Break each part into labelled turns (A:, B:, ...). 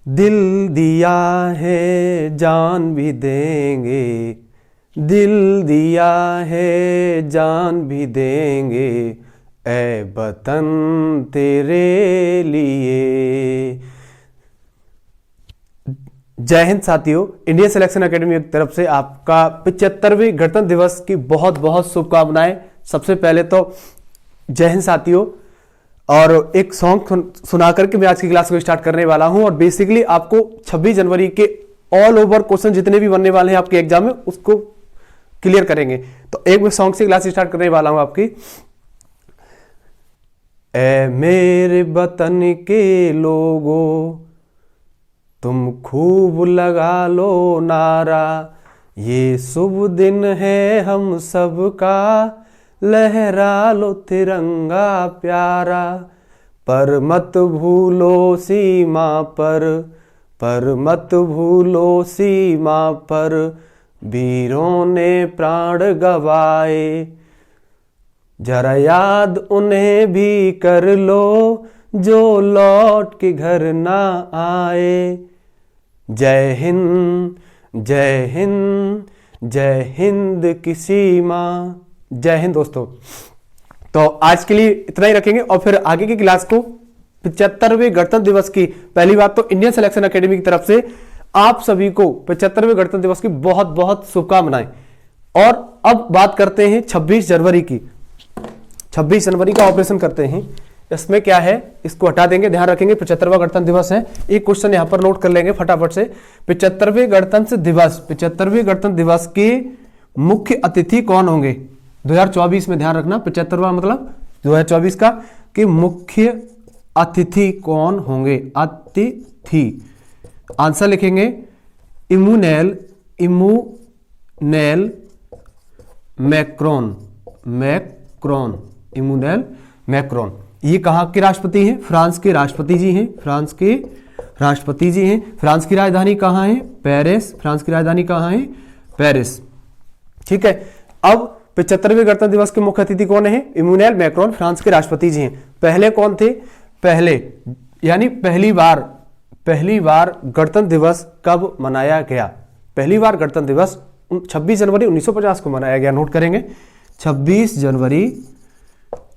A: दिल दिया है जान भी देंगे, दिल दिया है जान भी देंगे, ऐ वतन तेरे लिए। जय हिंद साथियों, इंडियन सिलेक्शन एकेडमी की तरफ से आपका 75वें गणतंत्र दिवस की बहुत बहुत शुभकामनाएं। सबसे पहले तो जय हिंद साथियों, और एक सॉन्ग सुना करके मैं आज की क्लास को स्टार्ट करने वाला हूं। और बेसिकली आपको 26 जनवरी के ऑल ओवर क्वेश्चन जितने भी बनने वाले हैं आपके एग्जाम में उसको क्लियर करेंगे। तो एक सॉन्ग से क्लास स्टार्ट करने वाला हूं आपकी। ऐ मेरे वतन के लोगों, तुम खूब लगा लो नारा, ये शुभ दिन है हम सबका, लहरा लो तिरंगा प्यारा। पर मत भूलो सीमा पर मत भूलो सीमा पर, वीरों ने प्राण गवाए, जरा याद उन्हें भी कर लो, जो लौट के घर ना आए। जय हिंद जय हिंद जय हिंद की सीमा। जय हिंद दोस्तों। तो आज के लिए इतना ही रखेंगे और फिर आगे की क्लास को 75वें गणतंत्र दिवस की पहली बात तो इंडियन सिलेक्शन एकेडमी की तरफ से आप सभी को 75वें गणतंत्र दिवस की बहुत बहुत शुभकामनाएं। और अब बात करते हैं 26 जनवरी की। 26 जनवरी का ऑपरेशन करते हैं। इसमें क्या है, इसको हटा देंगे, ध्यान रखेंगे 75वां गणतंत्र दिवस है। एक क्वेश्चन यहां पर नोट कर लेंगे फटाफट से। 75वें गणतंत्र दिवस के मुख्य अतिथि कौन होंगे 2024 में? ध्यान रखना 75वां मतलब 2024 का कि मुख्य अतिथि कौन होंगे। अतिथि आंसर लिखेंगे इमैनुएल मैक्रोन। Emmanuel Macron. ये कहाँ के राष्ट्रपति हैं? फ्रांस के राष्ट्रपति जी हैं। फ्रांस की राजधानी कहाँ है? पेरिस। फ्रांस की राजधानी कहाँ है? पेरिस। ठीक है। अब 75वें गणतंत्र दिवस के मुख्य अतिथि कौन है? इमैनुएल मैक्रोन, फ्रांस के राष्ट्रपति जी हैं। पहले कौन थे? पहली बार गणतंत्र दिवस कब मनाया गया? पहली बार गणतंत्र दिवस 26 जनवरी 1950 को मनाया गया। नोट करेंगे 26 जनवरी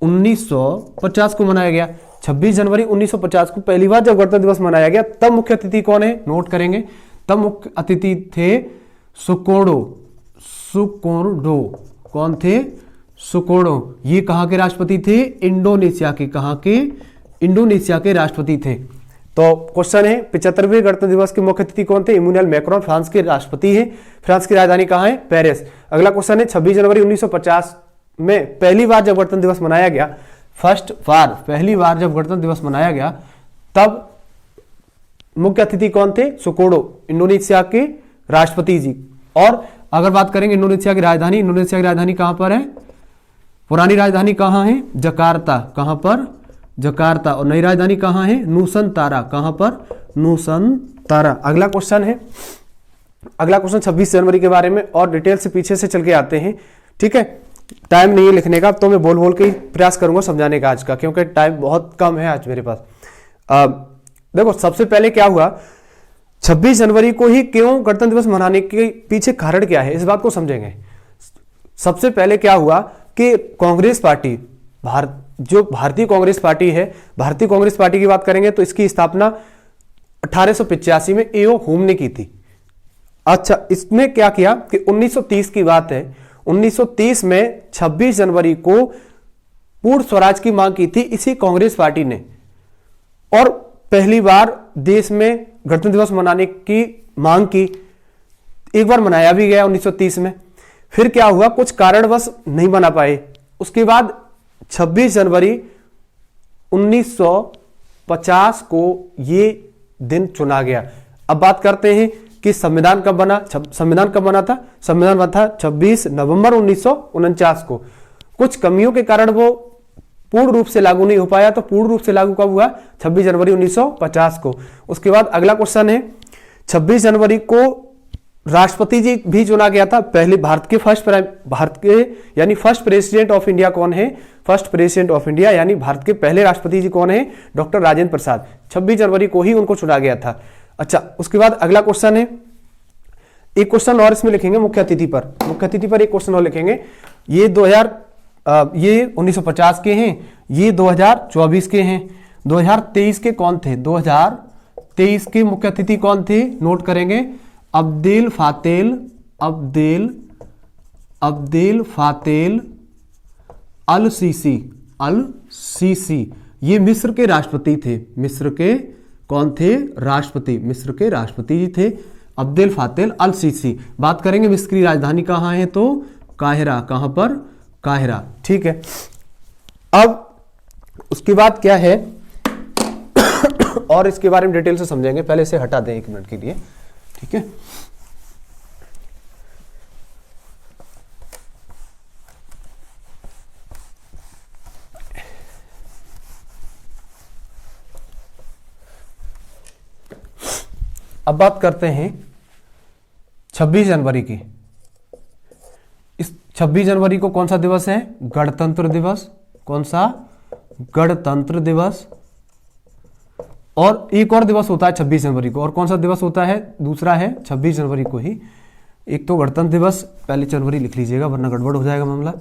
A: 1950 को मनाया गया। 26 जनवरी 1950 को पहली बार जब गणतंत्र दिवस मनाया गया तब मुख्य अतिथि कौन है? नोट करेंगे। तब मुख्य अतिथि थे सुकोडो। कौन थे? सुकोडो। ये कहां के राष्ट्रपति थे? इंडोनेशिया के। कहां के? इंडोनेशिया के राष्ट्रपति थे। तो क्वेश्चन है 75वें गणतंत्र दिवस के मुख्य अतिथि कौन थे? इमैनुएल मैक्रोन, फ्रांस के राष्ट्रपति हैं। फ्रांस की राजधानी कहां है? पेरिस। अगला क्वेश्चन है 26 जनवरी 1950 में पहली बार जब गणतंत्र दिवस मनाया गया, पहली बार जब गणतंत्र दिवस मनाया गया तब मुख्य अतिथि कौन थे? सुकोडो, इंडोनेशिया के राष्ट्रपति जी। और अगर बात करेंगे इंडोनेशिया की राजधानी कहां पर है? पुरानी राजधानी कहां है? जकार्ता। कहां पर? जकार्ता। और नई राजधानी कहां है? नूसनतारा। कहां पर? नूसनतारा। अगला क्वेश्चन 26 जनवरी के बारे में और डिटेल से पीछे से चल के आते हैं। ठीक है, टाइम नहीं है लिखने का तो मैं बोल बोल के प्रयास करूंगा समझाने का आज का, क्योंकि टाइम बहुत कम है आज मेरे पास। देखो सबसे पहले क्या हुआ, 26 जनवरी को ही क्यों गणतंत्र दिवस मनाने के पीछे कारण क्या है, इस बात को समझेंगे। सबसे पहले क्या हुआ कि कांग्रेस पार्टी, जो भारतीय कांग्रेस पार्टी है, भारतीय कांग्रेस पार्टी की बात करेंगे तो इसकी स्थापना 1885 में एओ हुम ने की थी। अच्छा, इसमें क्या किया कि 1930 की बात है, 1930 में 26 जनवरी को पूर्ण स्वराज की मांग की थी इसी कांग्रेस पार्टी ने। और पहली बार देश में गणतंत्र दिवस मनाने की मांग की, एक बार मनाया भी गया 1930 में। फिर क्या हुआ, कुछ कारणवश नहीं मना पाए। उसके बाद 26 जनवरी 1950 को ये दिन चुना गया। अब बात करते हैं कि संविधान कब बना था? संविधान बना था 26 नवंबर 1949 को। कुछ कमियों के कारण वो पूर्ण रूप से लागू नहीं हो पाया, तो पूर्ण रूप से लागू कब हुआ? 26 जनवरी 1950 को। उसके बाद अगला क्वेश्चन है 26 जनवरी को राष्ट्रपति जी भी चुना गया था। पहले भारत के फर्स्ट प्रेसिडेंट ऑफ इंडिया कौन है? फर्स्ट प्रेसिडेंट ऑफ इंडिया यानी भारत के पहले राष्ट्रपति जी कौन है? डॉक्टर राजेंद्र प्रसाद। 26 जनवरी को ही उनको चुना गया था। अच्छा, उसके बाद अगला क्वेश्चन है, एक क्वेश्चन और इसमें लिखेंगे मुख्य अतिथि पर, मुख्य अतिथि पर एक क्वेश्चन और लिखेंगे। ये 1950 के हैं, ये 2024 के हैं। 2023 के कौन थे? 2023 के मुख्य अतिथि कौन थे? नोट करेंगे, अब्देल फातेल अल सीसी। ये मिस्र के राष्ट्रपति थे। मिस्र के कौन थे? राष्ट्रपति। मिस्र के राष्ट्रपति जी थे अब्देल फातेल अल सीसी। बात करेंगे मिस्र की राजधानी कहाँ है? तो काहिरा। कहाँ पर? काहिरा। ठीक है। अब उसके बाद क्या है और इसके बारे में डिटेल से समझेंगे, पहले इसे हटा दें 1 मिनट के लिए। ठीक है। अब बात करते हैं 26 जनवरी की। इस 26 जनवरी को कौन सा दिवस है? गणतंत्र दिवस। कौन सा? गणतंत्र दिवस। और एक और दिवस होता है 26 जनवरी को, और कौन सा दिवस होता है? दूसरा है 26 जनवरी को ही। एक तो गणतंत्र दिवस, पहले जनवरी लिख लीजिएगा वरना गड़बड़ हो जाएगा मामला।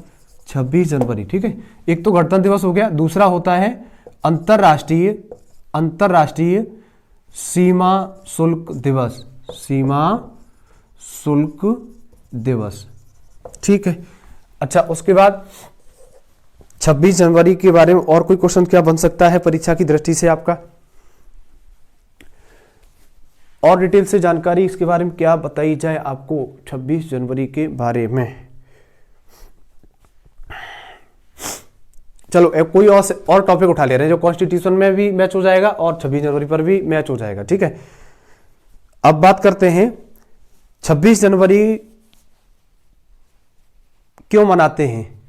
A: 26 जनवरी, ठीक है। एक तो गणतंत्र दिवस हो गया, दूसरा होता है अंतरराष्ट्रीय सीमा शुल्क दिवस। सीमा शुल्क दिवस, ठीक है। अच्छा, उसके बाद 26 जनवरी के बारे में और कोई क्वेश्चन क्या बन सकता है परीक्षा की दृष्टि से आपका? और डिटेल से जानकारी इसके बारे में क्या बताई जाए आपको 26 जनवरी के बारे में? चलो एक कोई और टॉपिक उठा ले रहे हैं जो कॉन्स्टिट्यूशन में भी मैच हो जाएगा और 26 जनवरी पर भी मैच हो जाएगा। ठीक है। अब बात करते हैं 26 जनवरी क्यों मनाते हैं?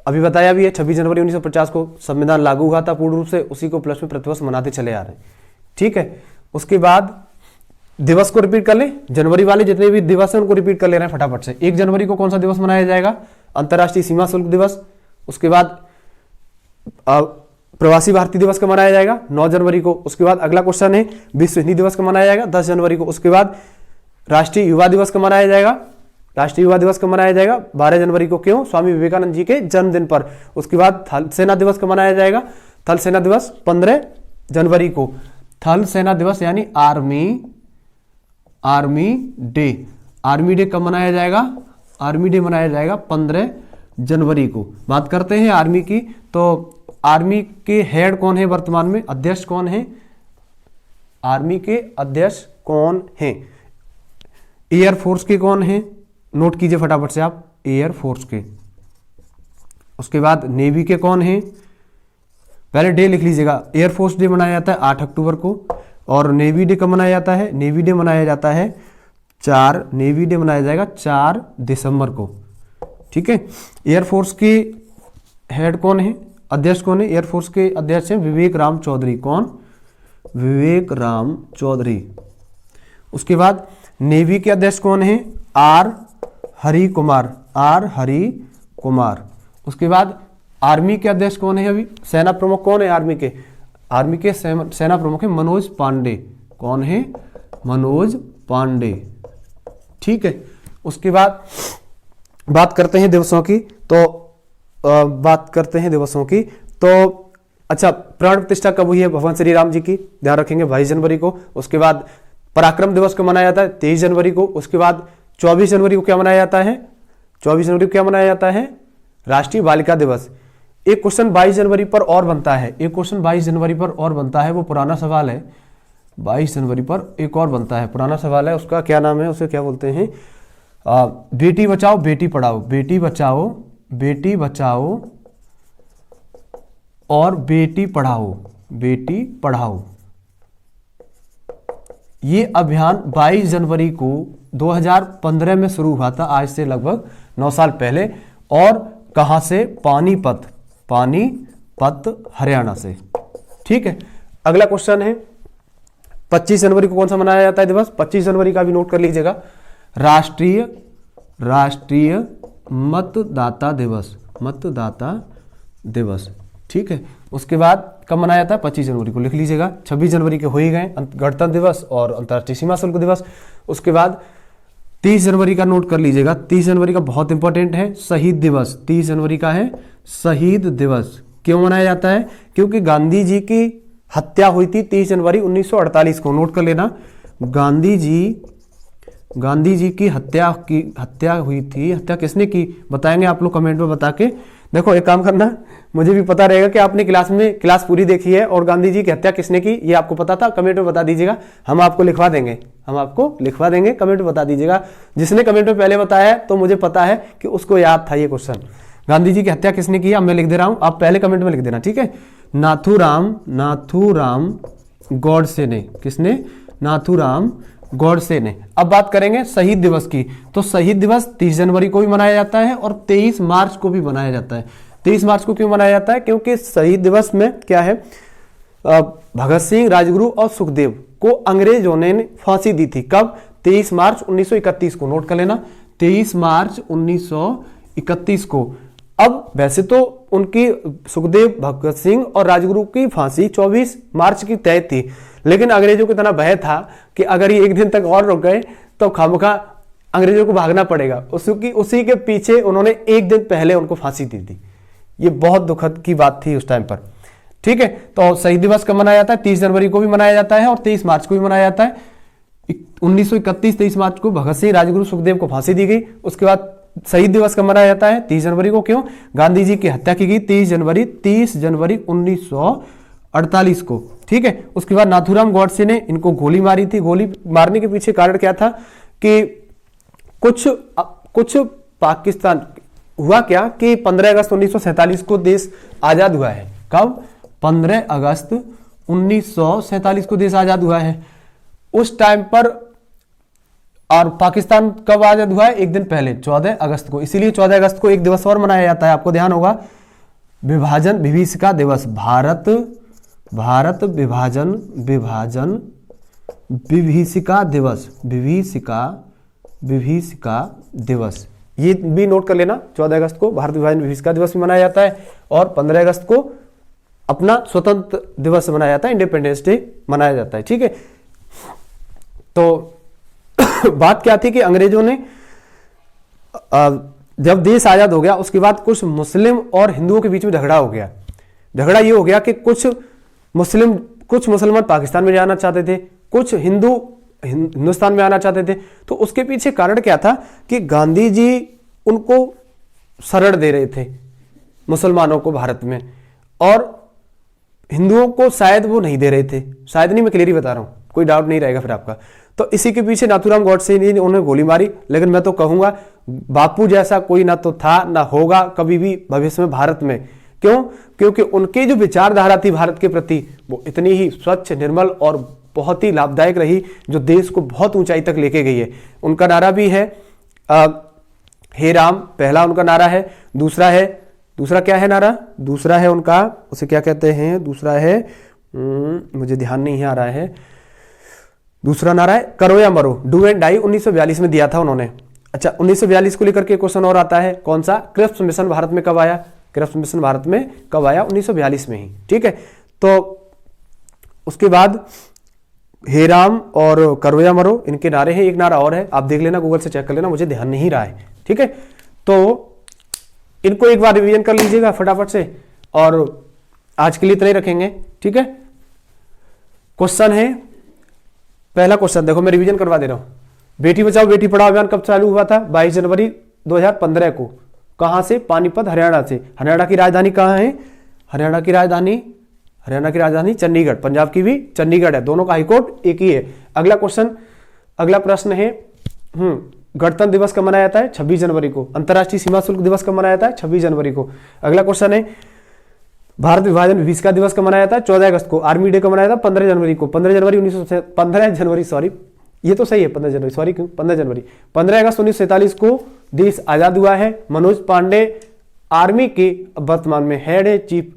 A: अभी बताया भी है, 26 जनवरी 1950 को संविधान लागू हुआ था पूर्ण रूप से, उसी को प्लस में प्रतिवर्ष मनाते चले आ रहे हैं। ठीक है। उसके बाद दिवस को रिपीट कर ले, जनवरी वाले जितने भी दिवस हैं उनको रिपीट कर ले रहे हैं फटाफट से। 1 जनवरी को कौन सा दिवस मनाया जाएगा? अंतर्राष्ट्रीय सीमा शुल्क दिवस। उसके बाद प्रवासी भारतीय दिवस का मनाया जाएगा 9 जनवरी को। उसके बाद अगला क्वेश्चन है विश्व हिंदी दिवस का मनाया जाएगा 10 जनवरी को। उसके बाद राष्ट्रीय युवा दिवस का मनाया जाएगा। राष्ट्रीय युवा दिवस का मनाया जाएगा 12 जनवरी को। क्यों? स्वामी विवेकानंद जी के जन्मदिन पर। उसके बाद थल सेना दिवस का मनाया जाएगा, थल सेना दिवस 15 जनवरी को। थल सेना दिवस यानी आर्मी डे। आर्मी डे कब मनाया जाएगा? आर्मी डे मनाया जाएगा 15 जनवरी को। बात करते हैं आर्मी की, तो आर्मी के हेड कौन है वर्तमान में? अध्यक्ष कौन है? आर्मी के अध्यक्ष कौन है? एयरफोर्स के कौन है? नोट कीजिए फटाफट से आप, एयरफोर्स के। उसके बाद नेवी के कौन है? पहले डे लिख लीजिएगा। एयरफोर्स डे मनाया जाता है 8 अक्टूबर को। और नेवी डे कब मनाया जाता है? नेवी डे मनाया जाता है 4 नेवी डे मनाया जाएगा 4 दिसंबर को। ठीक है। एयरफोर्स के हेड कौन है? अध्यक्ष कौन है? एयरफोर्स के अध्यक्ष हैं विवेक राम चौधरी। कौन? विवेक राम चौधरी। उसके बाद नेवी के अध्यक्ष कौन है? आर हरि कुमार। उसके बाद आर्मी के अध्यक्ष कौन है? अभी सेना प्रमुख कौन है आर्मी के? आर्मी के सेना प्रमुख है मनोज पांडे। कौन है? मनोज पांडे। ठीक है। उसके बाद बात करते हैं दिवसों की, तो अच्छा, प्राण प्रतिष्ठा कब हुई है भगवान श्री राम जी की? ध्यान रखेंगे 22 जनवरी को। उसके बाद पराक्रम दिवस को मनाया जाता है 23 जनवरी को। उसके बाद 24 जनवरी को क्या मनाया जाता है? 24 जनवरी को क्या मनाया जाता है? राष्ट्रीय बालिका दिवस। एक क्वेश्चन 22 जनवरी पर और बनता है, वो पुराना सवाल है। 22 जनवरी पर एक और बनता है, पुराना सवाल है, उसका क्या नाम है? उसे क्या बोलते हैं? बेटी बचाओ बेटी पढ़ाओ। बेटी बचाओ और बेटी पढ़ाओ। ये अभियान 22 जनवरी को 2015 में शुरू हुआ था, आज से लगभग 9 साल पहले। और कहां से? पानीपत हरियाणा से। ठीक है। अगला क्वेश्चन है 25 जनवरी को कौन सा मनाया जाता है दिवस? 25 जनवरी का भी नोट कर लीजिएगा, राष्ट्रीय मतदाता दिवस। ठीक है। उसके बाद कब मनाया जाता है? 25 जनवरी को लिख लीजिएगा। 26 जनवरी के हो ही गए गणतंत्र दिवस और अंतर्राष्ट्रीय सीमा शुल्क दिवस। उसके बाद 30 जनवरी का नोट कर लीजिएगा, 30 जनवरी का बहुत इंपॉर्टेंट है, शहीद दिवस। 30 जनवरी का है शहीद दिवस। क्यों मनाया जाता है? क्योंकि गांधी जी की हत्या हुई थी 30 जनवरी 1948 को। नोट कर लेना, गांधी जी की हत्या हुई थी। हत्या किसने की बताएंगे आप लोग कमेंट में बता के। देखो एक काम करना, मुझे भी पता रहेगा कि आपने क्लास पूरी देखी है और गांधी जी की हत्या किसने की ये आपको पता था, कमेंट में बता दीजिएगा। हम आपको लिखवा देंगे, कमेंट में बता दीजिएगा। जिसने कमेंट में पहले बताया है तो मुझे पता है कि उसको याद था ये क्वेश्चन। गांधी जी की हत्या किसने की? अब मैं लिख दे रहा हूं, आप पहले कमेंट में लिख देना, ठीक है। नाथूराम गॉडसे ने। किसने? नाथूराम गॉडसे ने। अब बात करेंगे शहीद दिवस की। तो शहीद दिवस 30 जनवरी को भी मनाया जाता है और 23 मार्च को भी मनाया जाता है। 23 मार्च को क्यों मनाया जाता है? क्योंकि शहीद दिवस में क्या है, भगत सिंह, राजगुरु और सुखदेव को अंग्रेजों ने फांसी दी थी। कब? 23 मार्च 1931 को। नोट कर लेना, 23 मार्च 1931 को। अब वैसे तो उनकी सुखदेव, भगत सिंह और राजगुरु की फांसी 24 मार्च की तय थी, लेकिन अंग्रेजों को इतना भय था कि अगर ये एक दिन तक और रुक गए तो खामखा अंग्रेजों को भागना पड़ेगा। उसी के पीछे उन्होंने एक दिन पहले उनको फांसी दी थी। ये बहुत दुखद की बात थी उस टाइम पर, ठीक है। तो शहीद दिवस कब मनाया जाता है? 30 जनवरी को भी मनाया जाता है और 23 मार्च को भी मनाया जाता है। 1931 23 मार्च को भगत सिंह, राजगुरु, सुखदेव को फांसी दी गई। उसके बाद शहीद दिवस कब मनाया जाता है? 30 जनवरी को। क्यों? गांधी जी की हत्या की गई 30 जनवरी 1948 को, ठीक है। उसके बाद नाथूराम गॉडसे ने इनको गोली मारी थी। गोली मारने के पीछे कारण क्या था कि कुछ पाकिस्तान हुआ क्या कि 15 अगस्त 1947 को देश आजाद हुआ है। कब? 15 अगस्त 1947 को देश आजाद हुआ है। उस टाइम पर, और पाकिस्तान कब आजाद हुआ है? एक दिन पहले, 14 अगस्त को। इसीलिए 14 अगस्त को एक दिवस और मनाया जाता है, आपको ध्यान होगा, विभाजन विभीषिका दिवस। भारत विभाजन विभीषिका दिवस। विभीषिका दिवस, ये भी नोट कर लेना। 14 अगस्त को भारत विभाजन विभीषिका दिवस भी मनाया जाता है और 15 अगस्त को अपना स्वतंत्र दिवस मनाया जाता है, इंडिपेंडेंस डे मनाया जाता है, ठीक है। तो बात क्या थी कि अंग्रेजों ने जब देश आजाद हो गया उसके बाद कुछ मुस्लिम और हिंदुओं के बीच में झगड़ा हो गया। झगड़ा ये हो गया कि कुछ मुसलमान पाकिस्तान में जाना चाहते थे, कुछ हिंदू हिंदुस्तान में आना चाहते थे। तो उसके पीछे कारण क्या था कि गांधी जी उनको शरण दे रहे थे मुसलमानों को भारत में, और हिंदुओं को शायद वो नहीं दे रहे थे। शायद नहीं, मैं क्लियरली बता रहा हूं, कोई डाउट नहीं रहेगा फिर आपका। तो इसी के पीछे नाथूराम गॉडसे ने उन्हें गोली मारी। लेकिन मैं तो कहूंगा बापू जैसा कोई ना तो था ना होगा कभी भी भविष्य में भारत में। क्यों? क्योंकि उनकी जो विचारधारा थी भारत के प्रति वो इतनी ही स्वच्छ, निर्मल और बहुत ही लाभदायक रही, जो देश को बहुत ऊंचाई तक लेके गई है। उनका नारा भी है हे राम, पहला उनका नारा है। दूसरा क्या है नारा? दूसरा है उनका, उसे क्या कहते हैं? दूसरा है, मुझे ध्यान नहीं आ रहा है। दूसरा नारा है करो या मरो, डू एंड डाई। 1942 में दिया था उन्होंने। अच्छा, 1942 को लेकर के क्वेश्चन और आता है, कौन सा? क्रिप्स मिशन भारत में कब आया? क्रिप्स मिशन भारत में कब आया? 1942 में ही, ठीक है। तो उसके बाद हे राम और करो या मरो इनके नारे हैं। एक नारा और है, आप देख लेना, गूगल से चेक कर लेना, मुझे ध्यान नहीं रहा है, ठीक है। तो इनको एक बार रिवीजन कर लीजिएगा फटाफट से, और आज के लिए इतना ही रखेंगे, ठीक है। क्वेश्चन है, पहला क्वेश्चन देखो, मैं रिवीजन करवा दे रहा हूं। बेटी बचाओ बेटी पढ़ाओ अभियान कब चालू हुआ था? 22 जनवरी 2015 को। कहां से? पानीपत, हरियाणा से। हरियाणा की राजधानी कहां है? हरियाणा की राजधानी चंडीगढ़। पंजाब की भी चंडीगढ़ है, दोनों का हाईकोर्ट एक ही है। अगला प्रश्न है, गणतंत्र दिवस कब मनाया जाता है? 26 जनवरी को। अंतर्राष्ट्रीय सीमा शुल्क दिवस कब मनाया जाता है? 26 जनवरी को। अगला क्वेश्चन है, भारत विभाजन विभीषिका दिवस कब मनाया जाता है? 14 अगस्त को। आर्मी डे कब मनाया था? 15 जनवरी को। 15 अगस्त 1947 को देश आजाद हुआ है। मनोज पांडे आर्मी के वर्तमान में हेड है, चीफ।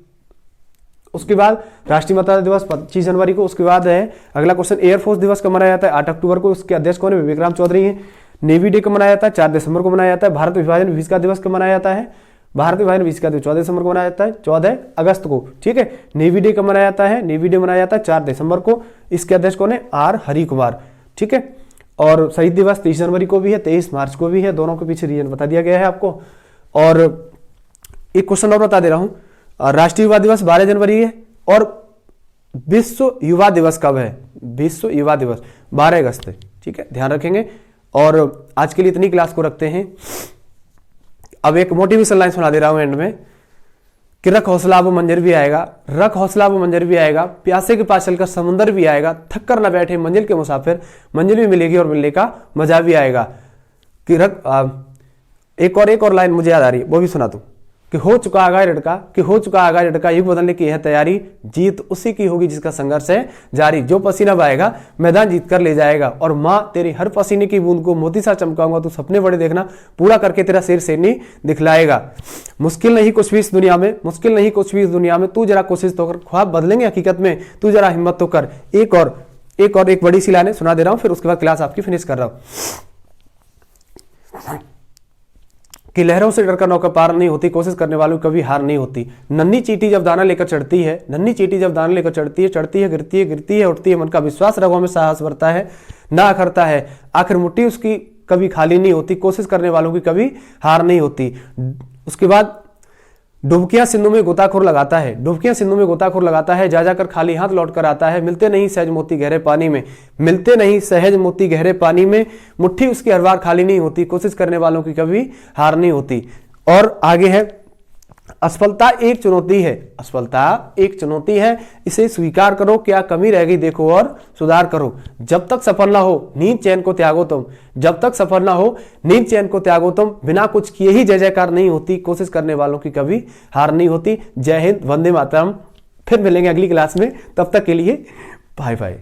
A: उसके बाद राष्ट्रीय मतदाता दिवस 25 जनवरी को। उसके बाद है अगला क्वेश्चन, एयरफोर्स दिवस कब मनाया जाता है? 8 अक्टूबर को। उसके अध्यक्ष कौन है? विवेक राम चौधरी हैं। नेवी डे कब मनाया जाता है? 4 दिसंबर को मनाया जाता है। भारत विभाजन विभीषिका दिवस कब मनाया जाता है? भारतीय वायु सेना का दिवस 14 दिसंबर को मनाया जाता है, 14 अगस्त को, ठीक है। नेवी डे कब मनाया जाता है? नेवी डे मनाया जाता है 4 दिसंबर को। इसके अध्यक्ष कौन है? आर हरि कुमार, ठीक है। और शहीद दिवस 23 जनवरी को भी है, 23 मार्च को भी है, दोनों के पीछे रीजन बता दिया गया है आपको। और एक क्वेश्चन और बता दे रहा हूं, राष्ट्रीय युवा दिवस 12 जनवरी है और विश्व युवा दिवस कब है? विश्व युवा दिवस 12 अगस्त है, ठीक है, ध्यान रखेंगे। और आज के लिए इतनी क्लास को रखते हैं। अब एक मोटिवेशन लाइन सुना दे रहा हूं एंड में कि रख हौसला अब मंजर भी आएगा, रख हौसला अब मंजर भी आएगा, प्यासे के पास चलकर समुंदर भी आएगा, थक कर न बैठे मंजिल के मुसाफिर, मंजिल भी मिलेगी और मिलने का मजा भी आएगा। कि रख एक और लाइन मुझे याद आ रही है, वो भी सुना दूं कि हो चुका आगा लड़का, कि हो चुका आगा लड़का, युग बदलने की है तैयारी, जीत उसी की होगी जिसका संघर्ष है जारी, जो पसीना बहाएगा मैदान जीत कर ले जाएगा, और माँ तेरी हर पसीने की बूंद को मोती सा चमकाऊंगा, तू सपने बड़े देखना, पूरा करके तेरा शेर शेरनी दिखलाएगा। मुश्किल नहीं कुछ भी इस दुनिया में, मुश्किल नहीं कुछ भी इस दुनिया में, तू जरा कोशिश तो कर, ख्वाब बदलेंगे हकीकत में, तू जरा हिम्मत तो कर। एक बड़ी सी लाइन सुना दे रहा हूं, फिर उसके बाद क्लास आपकी फिनिश कर रहा हूं। कि लहरों से डरकर नौका पार नहीं होती, कोशिश करने वालों की कभी हार नहीं होती। नन्ही चींटी जब दाना लेकर चढ़ती है, नन्ही चींटी जब दाना लेकर चढ़ती है, चढ़ती है, गिरती है, गिरती है, उठती है, मन का विश्वास रगों में साहस भरता है, ना अखरता है, आखिर मुट्ठी उसकी कभी खाली नहीं होती, कोशिश करने वालों की कभी हार नहीं होती। उसके बाद डुबकियां सिंधु में गोताखोर लगाता है, डुबकियां सिंधु में गोताखोर लगाता है, जा जाकर खाली हाथ लौट कर आता है, मिलते नहीं सहज मोती गहरे पानी में, मिलते नहीं सहज मोती गहरे पानी में, मुट्ठी उसकी हर बार खाली नहीं होती, कोशिश करने वालों की कभी हार नहीं होती। और आगे है, असफलता एक चुनौती है, असफलता एक चुनौती है, इसे स्वीकार करो, क्या कमी रह गई देखो और सुधार करो। जब तक सफल ना हो नींद चैन को त्यागो तुम, जब तक सफल ना हो नींद चैन को त्यागो तुम, बिना कुछ किए ही जय जयकार नहीं होती, कोशिश करने वालों की कभी हार नहीं होती। जय हिंद, वंदे मातरम। फिर मिलेंगे अगली क्लास में, तब तक के लिए बाय बाय।